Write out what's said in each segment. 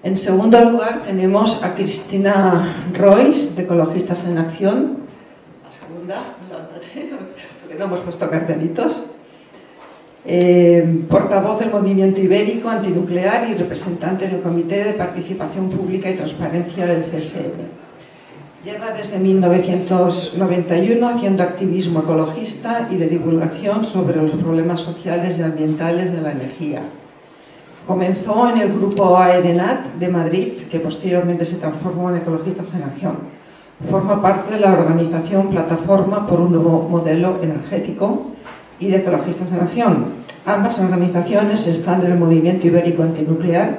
En segundo lugar tenemos a Cristina Royce, de Ecologistas en Acción. Segunda, levántate, porque no hemos puesto cartelitos. Portavoz del Movimiento Ibérico Antinuclear y representante en el Comité de Participación Pública y Transparencia del CSN. Lleva desde 1991 haciendo activismo ecologista y de divulgación sobre los problemas sociales y ambientales de la energía. Comenzó en el grupo AEDENAT de Madrid, que posteriormente se transformó en Ecologistas en Acción. Forma parte de la organización Plataforma por un Nuevo Modelo Energético y de Ecologistas en Acción. Ambas organizaciones están en el Movimiento Ibérico Antinuclear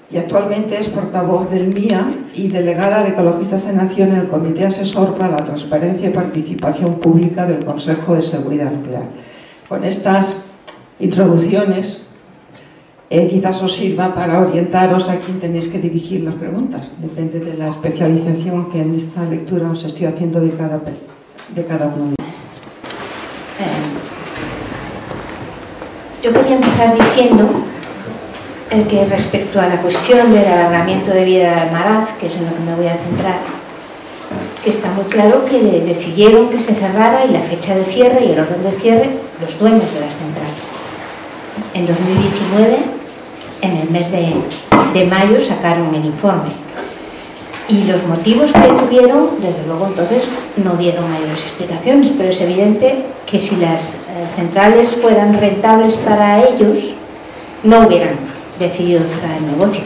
y actualmente es portavoz del MIA y delegada de Ecologistas en Acción en el Comité Asesor para la Transparencia y Participación Pública del Consejo de Seguridad Nuclear. Con estas introducciones quizás os sirva para orientaros a quién tenéis que dirigir las preguntas. Depende de la especialización que en esta lectura os estoy haciendo de cada uno de ellos. Yo quería empezar diciendo que respecto a la cuestión del alargamiento de vida de Almaraz, que es en lo que me voy a centrar, que está muy claro que decidieron que se cerrara y la fecha de cierre y el orden de cierre los dueños de las centrales. En 2019, en el mes de mayo, sacaron el informe. Y los motivos que tuvieron, desde luego entonces, no dieron mayores explicaciones, pero es evidente que si las centrales fueran rentables para ellos, no hubieran decidido cerrar el negocio.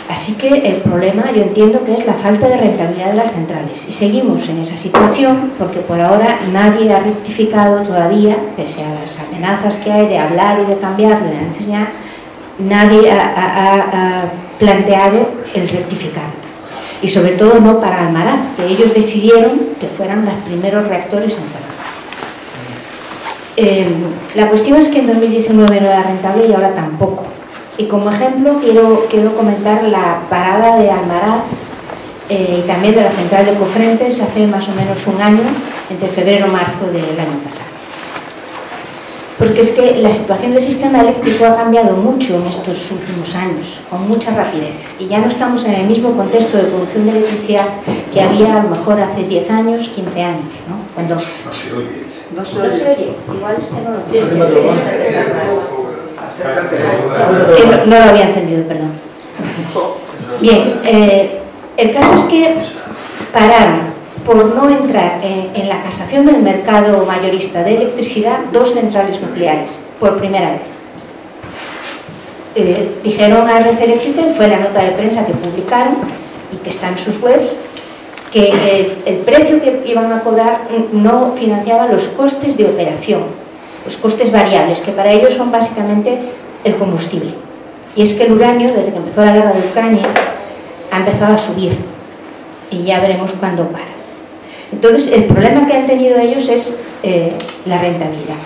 Así que el problema, yo entiendo que es la falta de rentabilidad de las centrales. Y seguimos en esa situación porque por ahora nadie ha rectificado todavía, pese a las amenazas que hay de hablar y de cambiarlo, nadie ha planteado el rectificar. Y sobre todo no para Almaraz, que ellos decidieron que fueran los primeros reactores en cerrar. La cuestión es que en 2019 no era rentable y ahora tampoco. Y como ejemplo quiero comentar la parada de Almaraz y también de la central de Cofrentes hace más o menos un año, entre febrero y marzo del año pasado. Porque es que la situación del sistema eléctrico ha cambiado mucho en estos últimos años, con mucha rapidez. Y ya no estamos en el mismo contexto de producción de electricidad que había a lo mejor hace 10 años, 15 años, ¿no? Cuando no se oye. No se oye, igual es que no lo entiendo. No lo había entendido, perdón. Bien, el caso es que pararon por no entrar en la casación del mercado mayorista de electricidad 2 centrales nucleares, por primera vez. Dijeron a Red Eléctrica, y fue la nota de prensa que publicaron y que está en sus webs, que el precio que iban a cobrar no financiaba los costes de operación, los costes variables, que para ellos son básicamente el combustible. Y es que el uranio, desde que empezó la guerra de Ucrania, ha empezado a subir y ya veremos cuándo para. Entonces, el problema que han tenido ellos es la rentabilidad.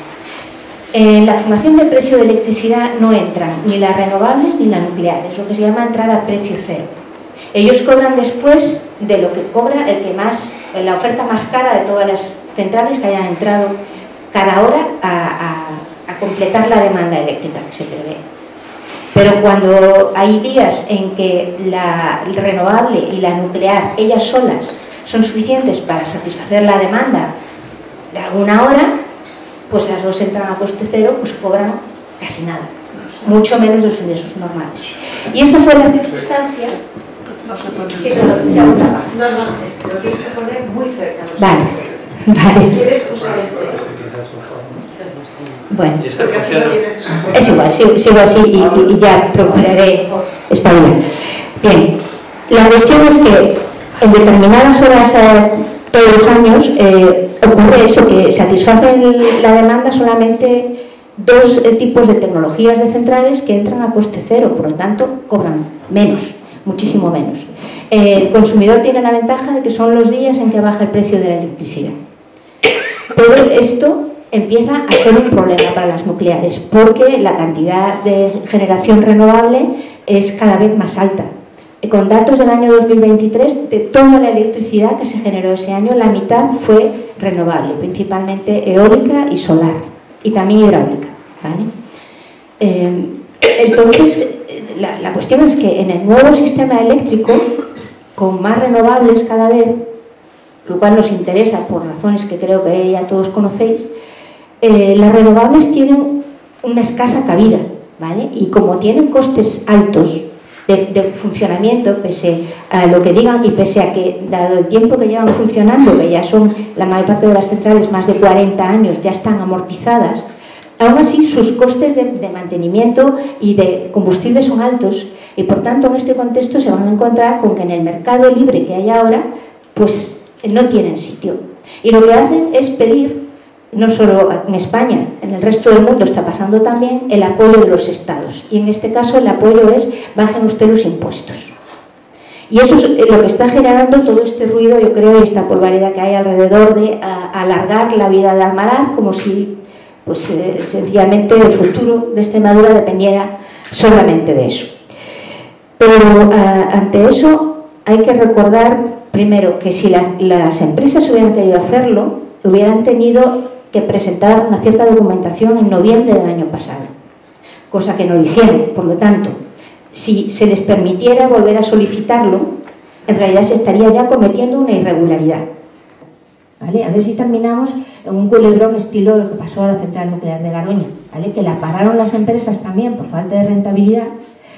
En la formación de precio de electricidad no entran ni las renovables ni las nucleares, lo que se llama entrar a precio cero. Ellos cobran después de lo que cobra la oferta más cara de todas las centrales que hayan entrado cada hora a completar la demanda eléctrica que se prevé. Pero cuando hay días en que la renovable y la nuclear, ellas solas, son suficientes para satisfacer la demanda de alguna hora, pues las dos entran a coste cero, pues cobran casi nada, mucho menos de los ingresos normales. Y esa fue la circunstancia. No se puede. Se aguanta. No, es que lo tienes que poner muy cerca. Vale. Si quieres usar este. Bueno, Es igual, sigo así y ya procuraré espabilar. Bien, la cuestión es que en determinadas horas todos los años ocurre eso, que satisfacen la demanda solamente 2 tipos de tecnologías de centrales que entran a coste cero, por lo tanto cobran menos, muchísimo menos. El consumidor tiene la ventaja de que son los días en que baja el precio de la electricidad. Pero esto empieza a ser un problema para las nucleares, porque la cantidad de generación renovable es cada vez más alta. Con datos del año 2023, de toda la electricidad que se generó ese año, la mitad fue renovable, principalmente eólica y solar, y también hidráulica, ¿vale? Entonces, la cuestión es que en el nuevo sistema eléctrico, con más renovables cada vez, lo cual nos interesa por razones que creo que ya todos conocéis, las renovables tienen una escasa cabida, ¿vale? Y como tienen costes altos de funcionamiento, pese a lo que digan y pese a que, dado el tiempo que llevan funcionando, que ya son la mayor parte de las centrales más de 40 años, ya están amortizadas, aún así sus costes de mantenimiento y de combustible son altos y por tanto en este contexto se van a encontrar con que en el mercado libre que hay ahora, pues no tienen sitio. Y lo que hacen es pedir, no solo en España, en el resto del mundo está pasando también, el apoyo de los estados. Y en este caso el apoyo es: bajen usted los impuestos. Y eso es lo que está generando todo este ruido, yo creo, y esta polvareda que hay alrededor de alargar la vida de Almaraz, como si pues sencillamente el futuro de Extremadura dependiera solamente de eso. Pero ante eso hay que recordar primero que si las empresas hubieran querido hacerlo, hubieran tenido que presentar una cierta documentación en noviembre del año pasado, cosa que no lo hicieron. Por lo tanto, si se les permitiera volver a solicitarlo, en realidad se estaría ya cometiendo una irregularidad. ¿Vale? A ver si terminamos en un culebrón estilo lo que pasó a la central nuclear de Garoña, ¿vale? Que la pararon las empresas también por falta de rentabilidad,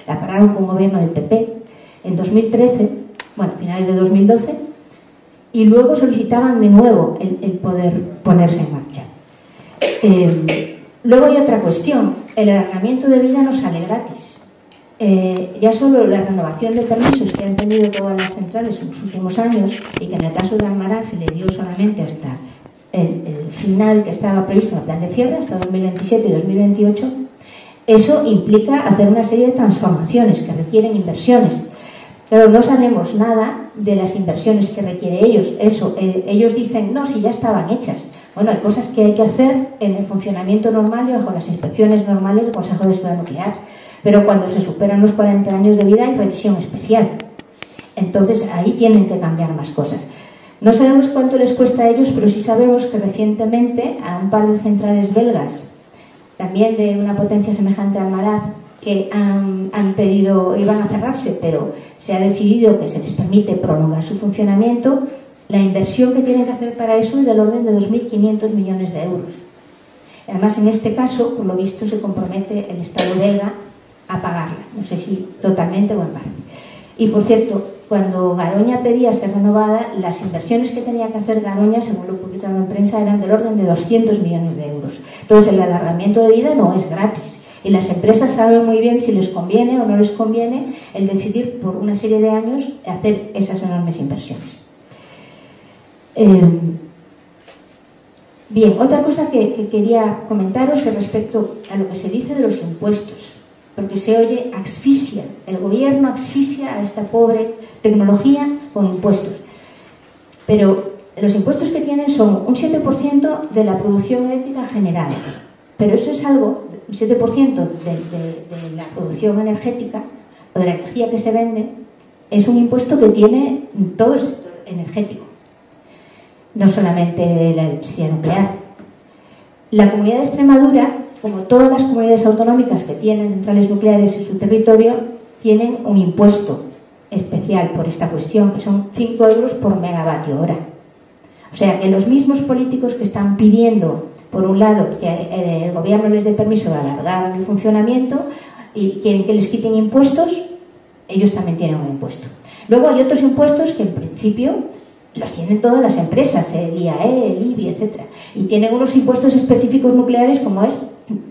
la pararon con un gobierno del PP en 2013, bueno, finales de 2012, y luego solicitaban de nuevo el poder ponerse en marcha. Luego hay otra cuestión: el alargamiento de vida no sale gratis. Ya solo la renovación de permisos que han tenido todas las centrales en los últimos años, y que en el caso de Almaraz se le dio solamente hasta el final que estaba previsto en el plan de cierre, hasta 2027 y 2028, eso implica hacer una serie de transformaciones que requieren inversiones. Pero no sabemos nada de las inversiones que requiere ellos. Ellos dicen, no, si ya estaban hechas. Bueno, hay cosas que hay que hacer en el funcionamiento normal y bajo las inspecciones normales del Consejo de Seguridad Nuclear. Pero cuando se superan los 40 años de vida hay revisión especial. Entonces ahí tienen que cambiar más cosas. No sabemos cuánto les cuesta a ellos, pero sí sabemos que recientemente a un par de centrales belgas, también de una potencia semejante a Almaraz, que han pedido, iban a cerrarse, pero se ha decidido que se les permite prolongar su funcionamiento, la inversión que tienen que hacer para eso es del orden de 2.500 millones de euros. Además, en este caso, por lo visto, se compromete el Estado belga a pagarla, no sé si totalmente o en parte. Y por cierto, cuando Garoña pedía ser renovada, las inversiones que tenía que hacer Garoña, según lo publicado en prensa, eran del orden de 200 millones de euros. Entonces, el alargamiento de vida no es gratis. Y las empresas saben muy bien si les conviene o no les conviene el decidir por una serie de años hacer esas enormes inversiones. Bien, otra cosa que quería comentaros es respecto a lo que se dice de los impuestos, porque se oye asfixia, el gobierno asfixia a esta pobre tecnología con impuestos. Pero los impuestos que tienen son un 7% de la producción eléctrica general, pero eso es algo, un 7% de la producción energética o de la energía que se vende, es un impuesto que tiene todo el sector energético, no solamente la electricidad nuclear. La Comunidad de Extremadura, como todas las comunidades autonómicas que tienen centrales nucleares en su territorio, tienen un impuesto especial por esta cuestión, que son 5 euros por megavatio hora. O sea, que los mismos políticos que están pidiendo, por un lado, que el gobierno les dé permiso de alargar el funcionamiento y quieren que les quiten impuestos, ellos también tienen un impuesto. Luego hay otros impuestos que en principio los tienen todas las empresas, el IAE, el IBI, etc. Y tienen unos impuestos específicos nucleares, como es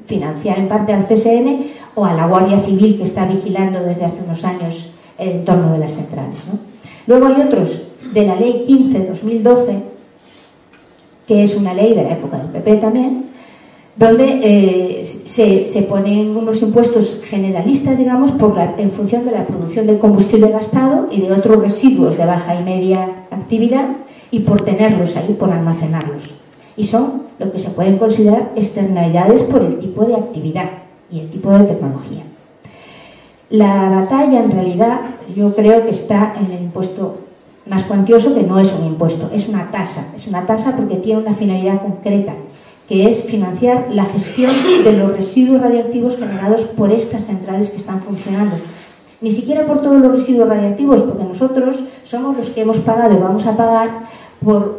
financiar en parte al CSN o a la Guardia Civil, que está vigilando desde hace unos años el entorno de las centrales, ¿no? Luego hay otros de la Ley 15/2012, que es una ley de la época del PP también, donde se ponen unos impuestos generalistas, digamos, en función de la producción del combustible gastado y de otros residuos de baja y media actividad, y por tenerlos ahí, por almacenarlos. Y son lo que se pueden considerar externalidades por el tipo de actividad y el tipo de tecnología. La batalla, en realidad, yo creo que está en el impuesto más cuantioso, que no es un impuesto, es una tasa. Es una tasa porque tiene una finalidad concreta, que es financiar la gestión de los residuos radiactivos generados por estas centrales que están funcionando. Ni siquiera por todos los residuos radiactivos, porque nosotros somos los que hemos pagado y vamos a pagar por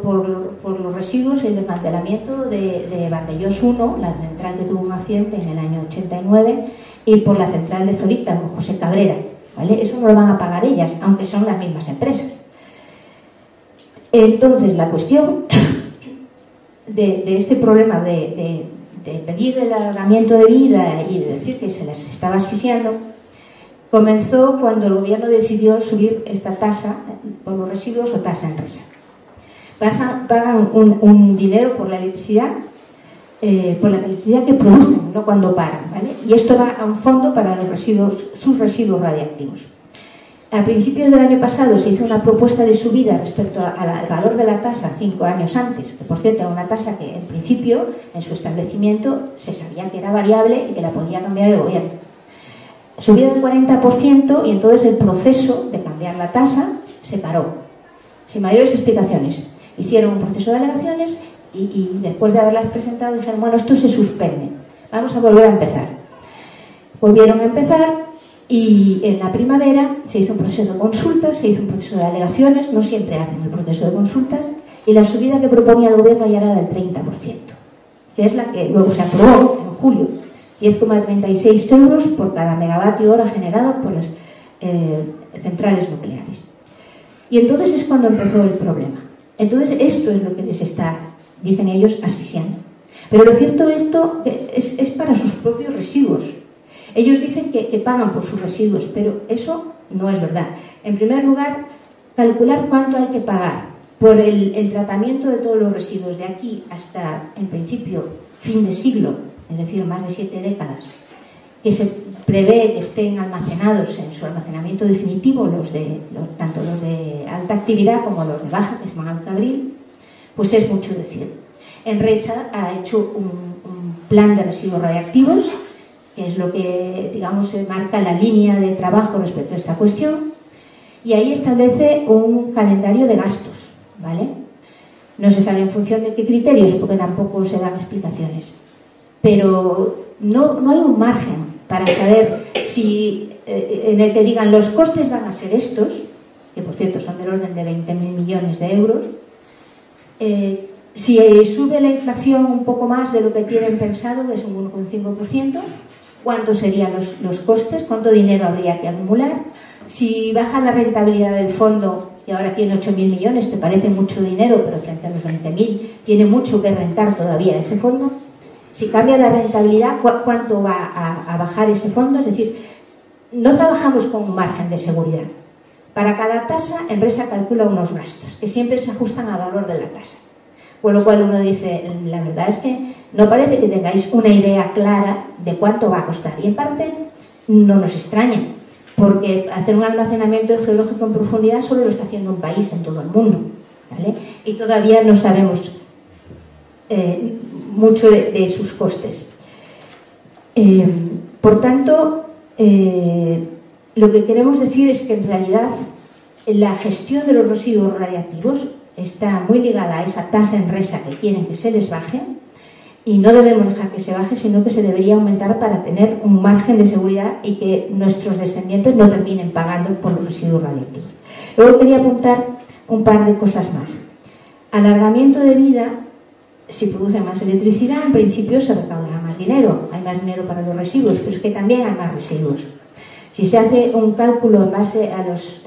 los residuos y el desmantelamiento de Vandellós 1, la central que tuvo un accidente en el año 89, y por la central de Zorita con José Cabrera, ¿vale? Eso no lo van a pagar ellas, aunque son las mismas empresas. Entonces, la cuestión de este problema de pedir el alargamiento de vida y de decir que se les estaba asfixiando comenzó cuando el gobierno decidió subir esta tasa por los residuos o tasa en resa. Pagan un dinero por la electricidad que producen, no cuando paran, ¿vale? Y esto va a un fondo para los residuos, sus residuos radiactivos. A principios del año pasado se hizo una propuesta de subida respecto al valor de la tasa 5 años antes, que por cierto era una tasa que en principio en su establecimiento se sabía que era variable y que la podía cambiar el gobierno. Subida del 40% y entonces el proceso de cambiar la tasa se paró, sin mayores explicaciones. Hicieron un proceso de alegaciones y después de haberlas presentado dijeron, bueno, esto se suspende, vamos a volver a empezar. Volvieron a empezar y en la primavera se hizo un proceso de consultas, se hizo un proceso de alegaciones, no siempre hacen el proceso de consultas, y la subida que proponía el gobierno ya era del 30%, que es la que luego se aprobó en julio. 10,36 euros por cada megavatio hora generado por las centrales nucleares. Y entonces es cuando empezó el problema. Entonces esto es lo que les está, dicen ellos, asfixiando. Pero lo cierto esto es para sus propios residuos. Ellos dicen que pagan por sus residuos, pero eso no es verdad. En primer lugar, calcular cuánto hay que pagar por el tratamiento de todos los residuos de aquí hasta, en principio, fin de siglo, es decir, más de 7 décadas, que se prevé que estén almacenados en su almacenamiento definitivo, tanto los de alta actividad como los de baja, que se van al Cabril, pues es mucho decir. Enrecha ha hecho un plan de residuos radiactivos, que es lo que, digamos, marca la línea de trabajo respecto a esta cuestión, y ahí establece un calendario de gastos, ¿vale? No se sabe en función de qué criterios, porque tampoco se dan explicaciones. Pero no hay un margen para saber si en el que digan los costes van a ser estos, que por cierto son del orden de 20.000 millones de euros, si sube la inflación un poco más de lo que tienen pensado, que es un 1,5%, ¿cuántos serían los costes? ¿Cuánto dinero habría que acumular? Si baja la rentabilidad del fondo, que ahora tiene 8.000 millones, que parece mucho dinero, pero frente a los 20.000 tiene mucho que rentar todavía ese fondo. Si cambia la rentabilidad, ¿cuánto va a bajar ese fondo? Es decir, no trabajamos con un margen de seguridad. Para cada tasa, Enresa calcula unos gastos, que siempre se ajustan al valor de la tasa. Con lo cual uno dice, la verdad es que no parece que tengáis una idea clara de cuánto va a costar. Y en parte no nos extraña, porque hacer un almacenamiento geológico en profundidad solo lo está haciendo un país en todo el mundo, ¿vale? Y todavía no sabemos mucho de sus costes. Por tanto, lo que queremos decir es que en realidad la gestión de los residuos radiactivos está muy ligada a esa tasa Enresa que quieren que se les baje, y no debemos dejar que se baje, sino que se debería aumentar para tener un margen de seguridad y que nuestros descendientes no terminen pagando por los residuos radiactivos. Luego quería apuntar un par de cosas más. Alargamiento de vida. Si produce más electricidad, en principio se recaudará más dinero. Hay más dinero para los residuos, pero es que también hay más residuos. Si se hace un cálculo en base a las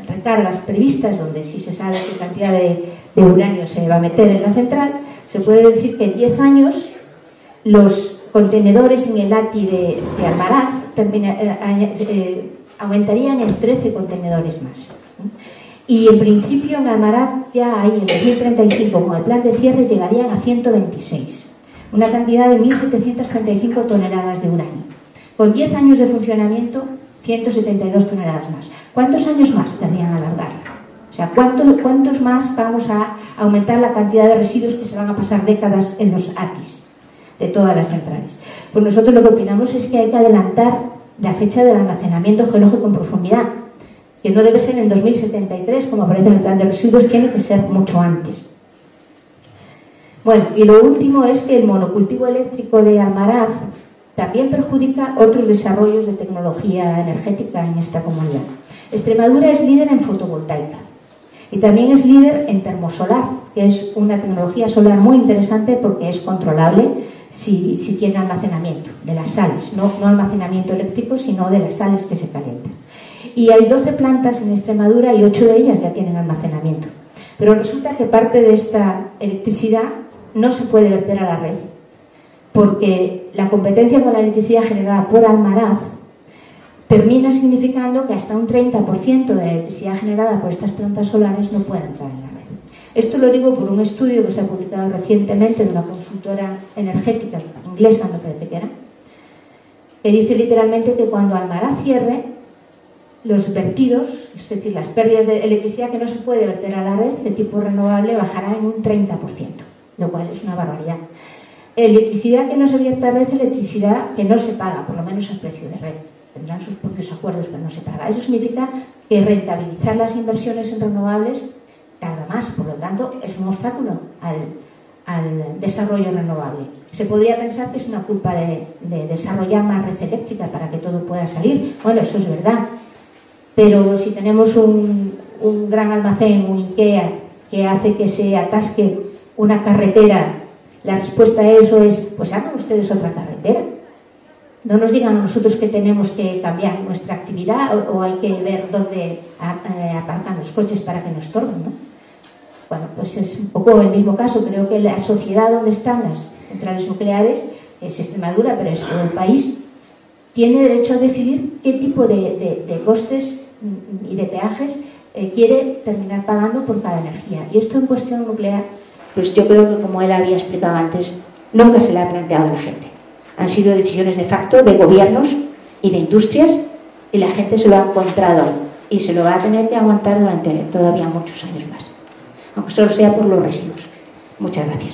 recargas previstas, donde sí se sabe qué cantidad de uranio se va a meter en la central, se puede decir que en 10 años los contenedores en el ATI de Almaraz aumentarían en 13 contenedores más. Y en principio en Almaraz ya hay, en 2035, con el plan de cierre, llegarían a 126. Una cantidad de 1.735 toneladas de uranio. Con 10 años de funcionamiento, 172 toneladas más. ¿Cuántos años más querrían alargar? O sea, ¿cuántos más vamos a aumentar la cantidad de residuos que se van a pasar décadas en los ATIs de todas las centrales? Pues nosotros lo que opinamos es que hay que adelantar la fecha del almacenamiento geológico en profundidad, que no debe ser en 2073, como aparece en el plan de residuos, tiene que ser mucho antes. Bueno, y lo último es que el monocultivo eléctrico de Almaraz también perjudica otros desarrollos de tecnología energética en esta comunidad. Extremadura es líder en fotovoltaica y también es líder en termosolar, que es una tecnología solar muy interesante porque es controlable si tiene almacenamiento de las sales, no almacenamiento eléctrico, sino de las sales que se calientan. Y hay 12 plantas en Extremadura y 8 de ellas ya tienen almacenamiento. Pero resulta que parte de esta electricidad no se puede verter a la red, porque la competencia con la electricidad generada por Almaraz termina significando que hasta un 30% de la electricidad generada por estas plantas solares no puede entrar en la red. Esto lo digo por un estudio que se ha publicado recientemente de una consultora energética inglesa, me parece que era, que dice literalmente que cuando Almaraz cierre, los vertidos, es decir, las pérdidas de electricidad que no se puede verter a la red de tipo renovable bajará en un 30%, lo cual es una barbaridad. Electricidad que no se vierte a red, electricidad que no se paga, por lo menos el precio de red. Tendrán sus propios acuerdos, pero no se paga. Eso significa que rentabilizar las inversiones en renovables tarda más, por lo tanto es un obstáculo al desarrollo renovable. Se podría pensar que es una culpa de desarrollar más red eléctrica para que todo pueda salir. Bueno, eso es verdad, pero si tenemos un gran almacén, un IKEA, que hace que se atasque una carretera, la respuesta a eso es, pues hagan ustedes otra carretera. No nos digan a nosotros que tenemos que cambiar nuestra actividad o hay que ver dónde aparcan los coches para que no estorben, ¿no? Bueno, pues es un poco el mismo caso. Creo que la sociedad donde están las centrales nucleares es Extremadura, pero es todo el país, tiene derecho a decidir qué tipo de costes y de peajes quiere terminar pagando por cada energía. Y esto en cuestión nuclear, pues yo creo que, como él había explicado antes, nunca se le ha planteado a la gente. Han sido decisiones de facto de gobiernos y de industrias y la gente se lo ha encontrado ahí y se lo va a tener que aguantar durante todavía muchos años más, aunque solo sea por los residuos. Muchas gracias.